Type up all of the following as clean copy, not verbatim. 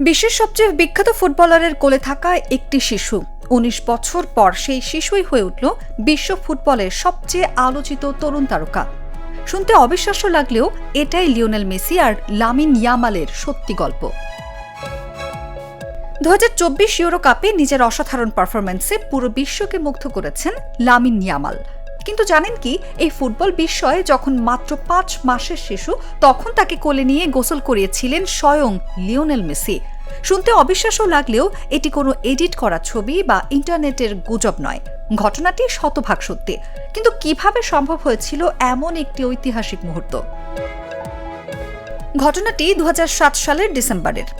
বিশ্বের সবচেয়ে বিখ্যাত ফুটবলারের কোলে থাকা একটি শিশু ১৯ বছর পর সেই শিশুই হয়ে উঠল বিশ্ব ফুটবলের সবচেয়ে আলোচিত তরুণ তারকা। শুনতে অবিশ্বাস্য লাগলেও এটাই লিওনেল মেসি আর লামিন ইয়ামালের সত্যি গল্প। ২০২৪ ইউরো কাপে নিজের অসাধারণ পারফরম্যান্সে পুরো বিশ্বকে মুগ্ধ করেছেন লামিন ইয়ামাল। কিন্তু জানেন কি, এই ফুটবল বিস্ময়ে যখন মাত্র ৫ মাসের শিশু, তখন তাকে কোলে নিয়ে গোসল করিয়েছিলেন স্বয়ং লিওনেল মেসি। শুনতে অবিশ্বাস্য লাগলেও এটি কোনো এডিট করা ছবি বা ইন্টারনেটের গুজব নয়। ঘটনাটি শতভাগ সত্যি। কিন্তু কিভাবে সম্ভব হয়েছিল এমন একটি ঐতিহাসিক মুহূর্ত? ঘটনাটি ২০০৭ সালের ডিসেম্বরের।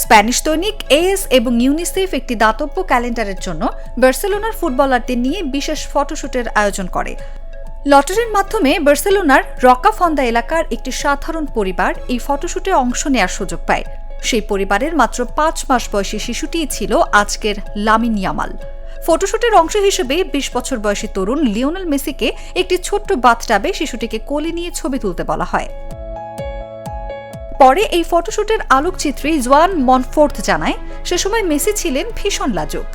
স্প্যানিশ দৈনিক এএস এবং ইউনিসেফ একটি দাতব্য ক্যালেন্ডারের জন্য বার্সেলোনার ফুটবলারদের নিয়ে বিশেষ ফটোশুটের আয়োজন করে। লটারির মাধ্যমে বার্সেলোনার রকাফন্দা এলাকার একটি সাধারণ পরিবার এই ফটোশুটে অংশ নেওয়ার সুযোগ পায়। সেই পরিবারের মাত্র ৫ মাস বয়সী শিশুটিই ছিল আজকের লামিন ইয়ামাল। ফটোশুটের অংশ হিসেবে ২০ বছর বয়সী তরুণ লিওনেল মেসিকে একটি ছোট্ট বাথটাবে শিশুটিকে কোলে নিয়ে ছবি তুলতে বলা হয়। পরে এই ফটোশুটের আলোকচিত্রী জোয়ান মনফোর্থ জানায়, সে সময় মেসি ছিলেন ভীষণ লাজুক।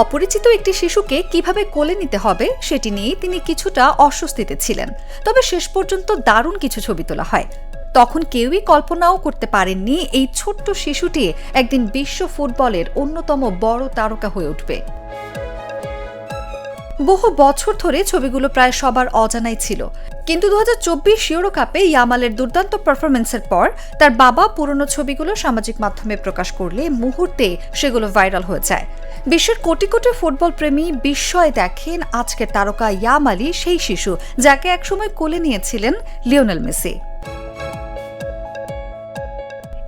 অপরিচিত একটি শিশুকে কিভাবে কোলে নিতে হবে সেটি নিয়ে তিনি কিছুটা অস্বস্তিতে ছিলেন। তবে শেষ পর্যন্ত দারুণ কিছু ছবি তোলা হয়। তখন কেউই কল্পনাও করতে পারেননি এই ছোট্ট শিশুটি একদিন বিশ্ব ফুটবলের অন্যতম বড় তারকা হয়ে উঠবে। বহু বছর ধরে ছবিগুলো প্রায় সবার অজানাই ছিল, কিন্তু ২০২৪ ইউরো কাপে ইয়ামালের দুর্দান্ত পারফরম্যান্সের পর তার বাবা পুরনো ছবিগুলো সামাজিক মাধ্যমে প্রকাশ করলে মুহূর্তে সেগুলো ভাইরাল হয়ে যায়। বিশ্বের কোটি কোটি ফুটবল প্রেমী বিস্ময়ে দেখেন আজকের তারকা ইয়ামালই সেই শিশু যাকে একসময় কোলে নিয়েছিলেন লিওনেল মেসি।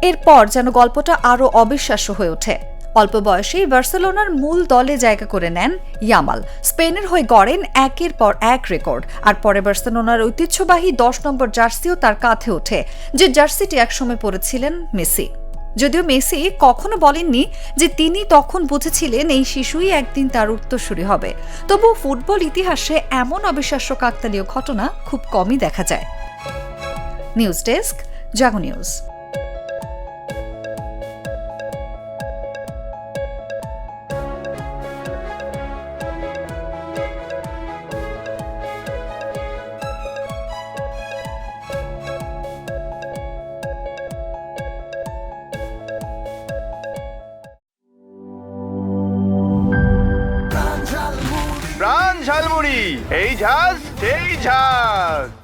এরপর যেন গল্পটা আরও অবিশ্বাস্য হয়ে ওঠে। অল্প বয়সেই বার্সেলোনার মূল দলে জায়গা করে নেন ইয়ামাল। স্পেনের হয়ে গড়েন একের পর এক রেকর্ড, আর পরে বার্সেলোনার ঐতিহ্যবাহী ১০ নম্বর জার্সিও তার কাঁধে ওঠে, যে জার্সিটি একসময় পরেছিলেন মেসি। যদিও মেসি কখনো বলেননি যে তিনি তখন বুঝেছিলেন এই শিশুই একদিন তার উত্তরসূরি হবে, তবু ফুটবল ইতিহাসে এমন অবিশ্বাস্য কাকতালীয় ঘটনা খুব কমই দেখা যায়। নিউজ ডেস্ক, জাগো নিউজ। প্রাণ ঝালমুড়ি, এই ঝাঁজ সেই ঝাঁজ।